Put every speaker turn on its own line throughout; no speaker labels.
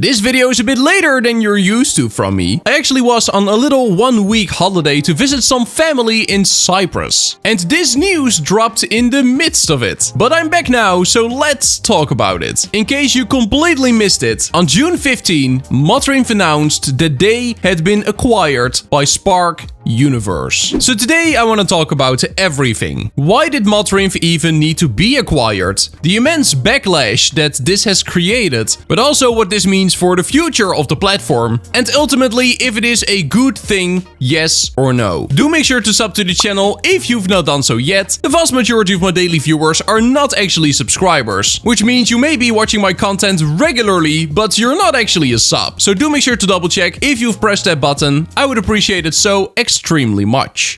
This video is a bit later than you're used to from me. I actually was on a little 1-week holiday to visit some family in Cyprus. And this news dropped in the midst of it. But I'm back now, so let's talk about it. In case you completely missed it, on June 15, Modrinth announced that they had been acquired by Spark Universe. So today I want to talk about everything. Why did Modrinth even need to be acquired? The immense backlash that this has created, but also what this means for the future of the platform, and ultimately if it is a good thing, yes or no. Do make sure to sub to the channel if you've not done so yet. The vast majority of my daily viewers are not actually subscribers, which means you may be watching my content regularly, but you're not actually a sub. So do make sure to double check if you've pressed that button. I would appreciate it so extremely much.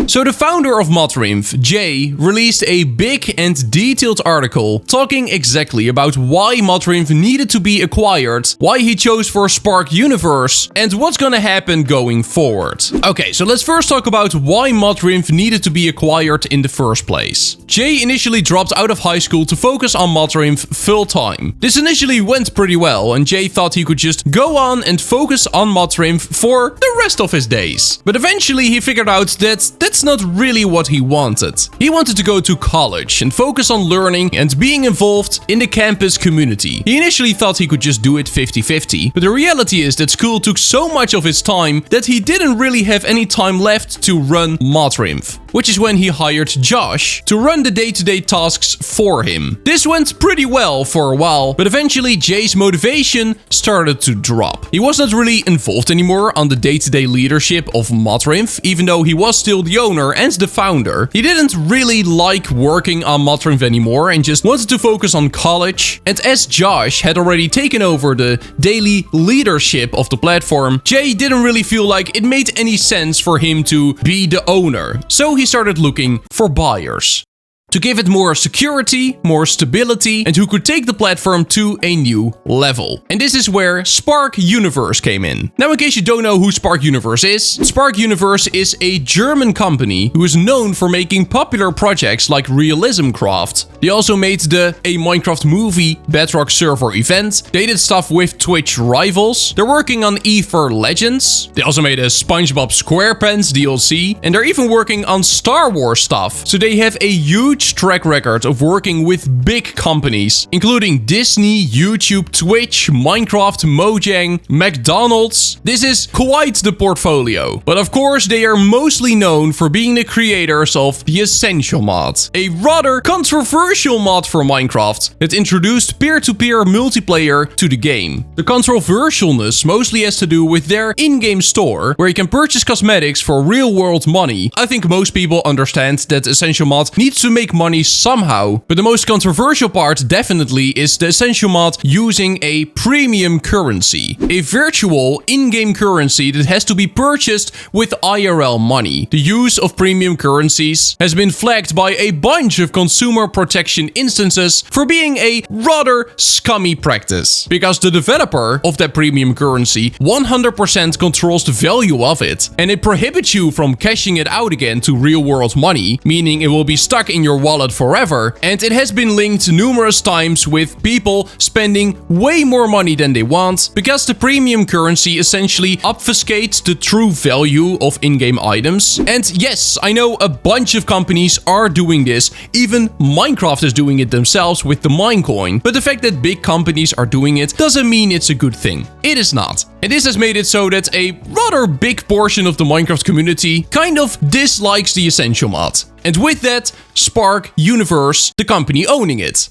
So the founder of Modrinth, Jay, released a big and detailed article talking exactly about why Modrinth needed to be acquired, why he chose for Spark Universe, and what's gonna happen going forward. Okay, so let's first talk about why Modrinth needed to be acquired in the first place. Jay initially dropped out of high school to focus on Modrinth full time. This initially went pretty well, and Jay thought he could just go on and focus on Modrinth for the rest of his days. But eventually he figured out that that's not really what he wanted. He wanted to go to college and focus on learning and being involved in the campus community. He initially thought he could just do it 50-50, but the reality is that school took so much of his time that he didn't really have any time left to run Modrinth, which is when he hired Josh to run the day-to-day tasks for him. This went pretty well for a while, but eventually Jay's motivation started to drop. He was not really involved anymore on the day-to-day leadership of Modrinth, even though he was still the owner and the founder. He didn't really like working on Modrinth anymore and just wanted to focus on college. And as Josh had already taken over the daily leadership of the platform, Jay didn't really feel like it made any sense for him to be the owner. So he started looking for buyers to give it more security, more stability, and who could take the platform to a new level. And this is where Spark Universe came in. Now, in case you don't know who Spark Universe is a German company who is known for making popular projects like Realism Craft. They also made a Minecraft movie Bedrock server event. They did stuff with Twitch Rivals. They're working on Ether Legends. They also made a SpongeBob SquarePants DLC, and they're even working on Star Wars stuff. So they have a huge track record of working with big companies, including Disney, YouTube, Twitch, Minecraft, Mojang, McDonald's. This is quite the portfolio. But of course, they are mostly known for being the creators of the Essential mod, a rather controversial mod for Minecraft that introduced peer-to-peer multiplayer to the game. The controversialness mostly has to do with their in-game store, where you can purchase cosmetics for real-world money. I think most people understand that Essential mod needs to make money somehow, but the most controversial part definitely is the Essential mod using a premium currency, a virtual in-game currency that has to be purchased with IRL money. The use of premium currencies has been flagged by a bunch of consumer protection instances for being a rather scummy practice, because the developer of that premium currency 100% controls the value of it, and it prohibits you from cashing it out again to real-world money, meaning it will be stuck in your wallet forever, and it has been linked numerous times with people spending way more money than they want, because the premium currency essentially obfuscates the true value of in-game items. And yes, I know a bunch of companies are doing this, even Minecraft is doing it themselves with the Minecoin, but the fact that big companies are doing it doesn't mean it's a good thing. It is not. And this has made it so that a rather big portion of the Minecraft community kind of dislikes the Essential mod. And with that, Spark Universe, the company owning it.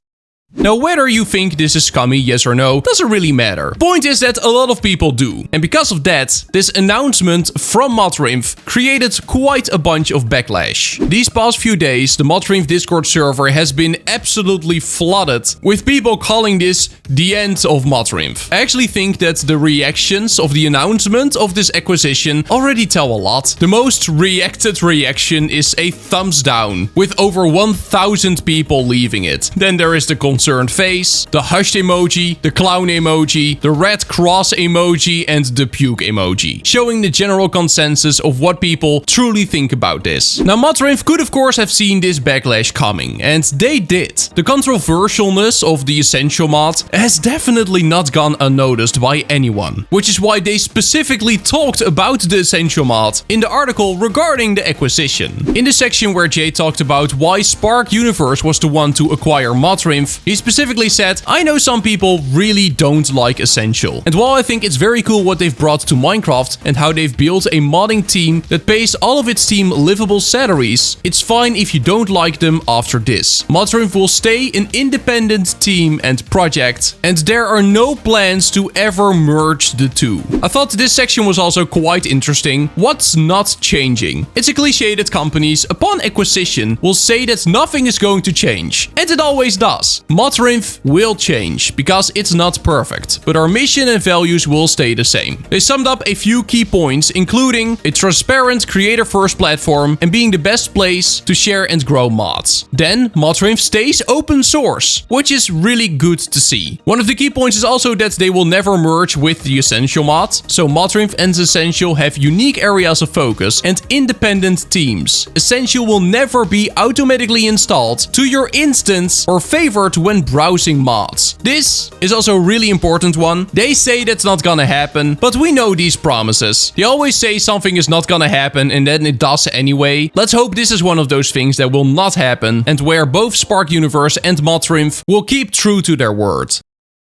Now, whether you think this is scummy, yes or no, doesn't really matter. Point is that a lot of people do. And because of that, this announcement from Modrinth created quite a bunch of backlash. These past few days, the Modrinth Discord server has been absolutely flooded with people calling this the end of Modrinth. I actually think that the reactions of the announcement of this acquisition already tell a lot. The most reacted reaction is a thumbs down, with over 1,000 people leaving it. Then there is the concerned face, the hushed emoji, the clown emoji, the red cross emoji, and the puke emoji, showing the general consensus of what people truly think about this. Now, Modrinth could of course have seen this backlash coming, and they did. The controversialness of the Essential mod has definitely not gone unnoticed by anyone, which is why they specifically talked about the Essential mod in the article regarding the acquisition. In the section where Jay talked about why Spark Universe was the one to acquire Modrinth, he specifically said, "I know some people really don't like Essential. And while I think it's very cool what they've brought to Minecraft and how they've built a modding team that pays all of its team livable salaries, it's fine if you don't like them after this. Modrinth will stay an independent team and project, and there are no plans to ever merge the two." I thought this section was also quite interesting. What's not changing? It's a cliche that companies, upon acquisition, will say that nothing is going to change. And it always does. Modrinth will change, because it's not perfect, but our mission and values will stay the same. They summed up a few key points, including a transparent creator-first platform and being the best place to share and grow mods. Then, Modrinth stays open source, which is really good to see. One of the key points is also that they will never merge with the Essential mod, so Modrinth and Essential have unique areas of focus and independent teams. Essential will never be automatically installed to your instance or favored when browsing mods. This is also a really important one. They say that's not gonna happen, but we know these promises. They always say something is not gonna happen and then it does anyway. Let's hope this is one of those things that will not happen and where both Spark Universe and Modrinth will keep true to their word.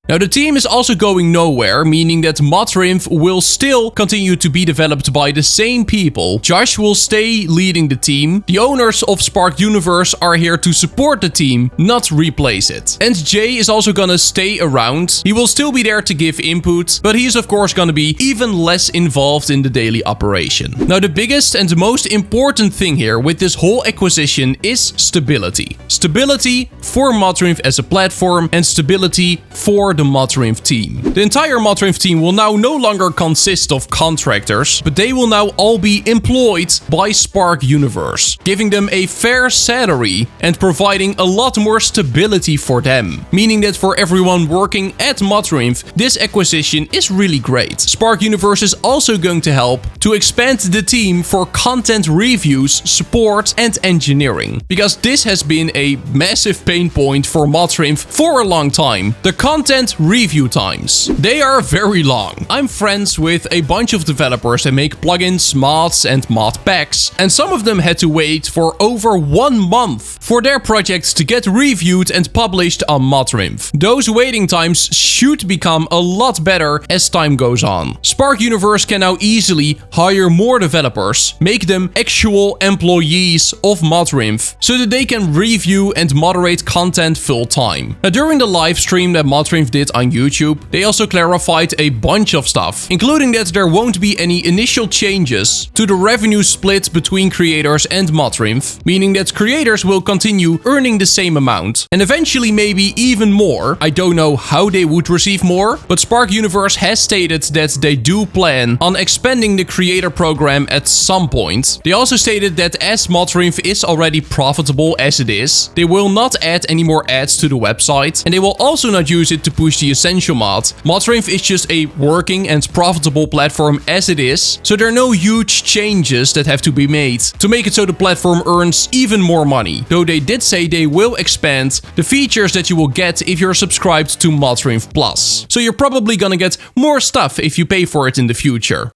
Now, the team is also going nowhere, meaning that Modrinth will still continue to be developed by the same people. Josh will stay leading the team. The owners of Spark Universe are here to support the team, not replace it. And Jay is also gonna stay around. He will still be there to give input, but he is of course gonna be even less involved in the daily operation. Now, the biggest and most important thing here with this whole acquisition is stability. Stability for Modrinth as a platform and stability for the Modrinth team. The entire Modrinth team will now no longer consist of contractors, but they will now all be employed by Spark Universe, giving them a fair salary and providing a lot more stability for them. Meaning that for everyone working at Modrinth, this acquisition is really great. Spark Universe is also going to help to expand the team for content reviews, support, and engineering, because this has been a massive pain point for Modrinth for a long time. The content review times. They are very long. I'm friends with a bunch of developers that make plugins, mods, and mod packs, and some of them had to wait for over 1 month for their projects to get reviewed and published on Modrinth. Those waiting times should become a lot better as time goes on. Spark Universe can now easily hire more developers, make them actual employees of Modrinth, so that they can review and moderate content full time. Now, during the live stream that Modrinth did on YouTube, they also clarified a bunch of stuff, including that there won't be any initial changes to the revenue split between creators and Modrinth, meaning that creators will continue earning the same amount, and eventually maybe even more. I don't know how they would receive more, but Spark Universe has stated that they do plan on expanding the creator program at some point. They also stated that as Modrinth is already profitable as it is, they will not add any more ads to the website, and they will also not use it to push the Essential mod. Modrinth is just a working and profitable platform as it is, so there are no huge changes that have to be made to make it so the platform earns even more money, though they did say they will expand the features that you will get if you're subscribed to Modrinth Plus. So you're probably gonna get more stuff if you pay for it in the future.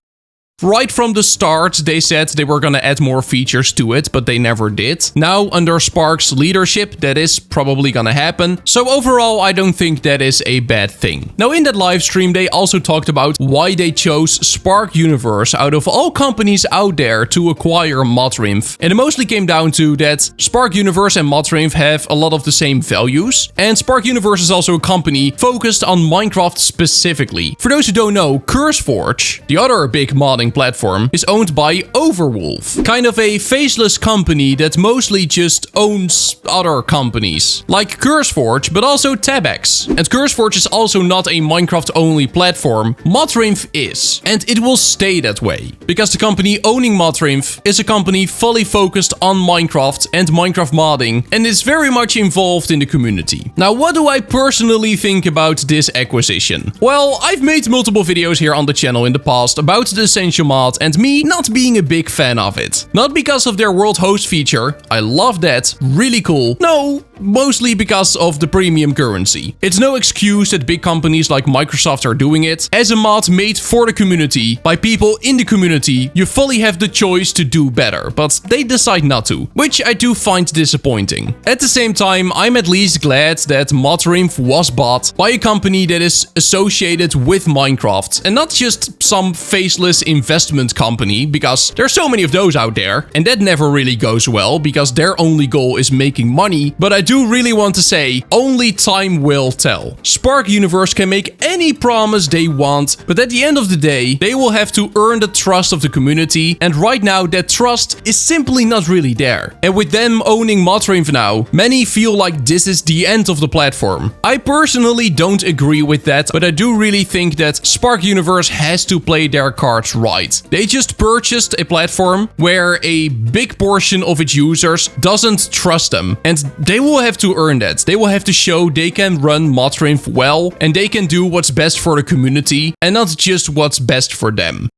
Right from the start, they said they were gonna add more features to it, but they never did. Now, under Spark's leadership, that is probably gonna happen. So overall, I don't think that is a bad thing. Now, in that live stream, they also talked about why they chose Spark Universe out of all companies out there to acquire Modrinth. And it mostly came down to that Spark Universe and Modrinth have a lot of the same values. And Spark Universe is also a company focused on Minecraft specifically. For those who don't know, CurseForge, the other big modding modding platform is owned by Overwolf, kind of a faceless company that mostly just owns other companies, like CurseForge, but also Tabex. And CurseForge is also not a Minecraft-only platform. Modrinth is, and it will stay that way, because the company owning Modrinth is a company fully focused on Minecraft and Minecraft modding, and is very much involved in the community. Now, what do I personally think about this acquisition? Well, I've made multiple videos here on the channel in the past about the Essential mod and me not being a big fan of it. Not because of their world host feature, I love that, really cool. No, mostly because of the premium currency. It's no excuse that big companies like Microsoft are doing it. As a mod made for the community, by people in the community, you fully have the choice to do better, but they decide not to, which I do find disappointing. At the same time, I'm at least glad that Modrinth was bought by a company that is associated with Minecraft, and not just some faceless investment company, because there's so many of those out there, and that never really goes well, because their only goal is making money. But I do really want to say, only time will tell. Spark Universe can make any promise they want, but at the end of the day, they will have to earn the trust of the community, and right now that trust is simply not really there. And with them owning Modrinth now, many feel like this is the end of the platform. I personally don't agree with that, but I do really think that Spark Universe has to play their cards right. They just purchased a platform where a big portion of its users doesn't trust them, and they will have to earn that. They will have to show they can run Modrinth well, and they can do what's best for the community, and not just what's best for them.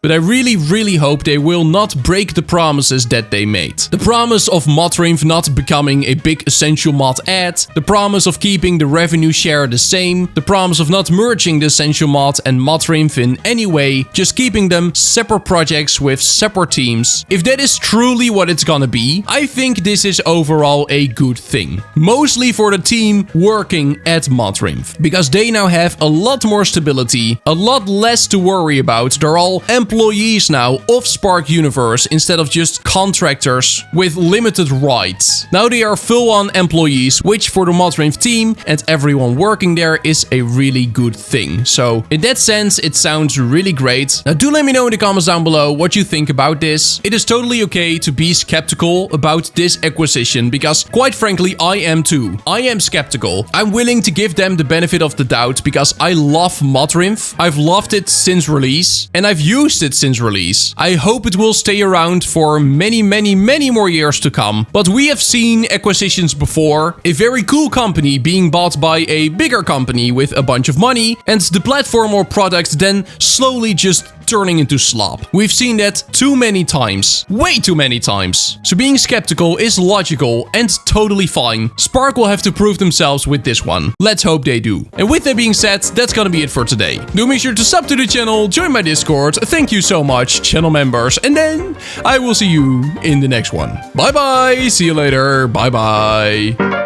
But I really hope they will not break the promises that they made. The promise of Modrinth not becoming a big Essential mod ad, the promise of keeping the revenue share the same, the promise of not merging the Essential mod and Modrinth in any way, just keeping them separate projects with separate teams. If that is truly what it's gonna be, I think this is overall a good thing. Mostly for the team working at Modrinth, because they now have a lot more stability, a lot less to worry about. They're all employees now of Spark Universe instead of just contractors with limited rights. Now they are full-on employees, which for the Modrinth team and everyone working there is a really good thing. So in that sense, it sounds really great. Now do let me know in the comments down below what you think about this. It is totally okay to be skeptical about this acquisition, because quite frankly, I am too. I am skeptical. I'm willing to give them the benefit of the doubt because I love Modrinth. I've loved it since release, and I've used it since release. I hope it will stay around for many more years to come. But we have seen acquisitions before, a very cool company being bought by a bigger company with a bunch of money, and the platform or product then slowly just turning into slop. We've seen that too many times. Way too many times. So being skeptical is logical and totally fine. Spark will have to prove themselves with this one. Let's hope they do. And with that being said, that's gonna be it for today. Do make sure to sub to the channel, join my Discord. Thank you so much, channel members. And then I will see you in the next one. Bye bye. See you later. Bye bye.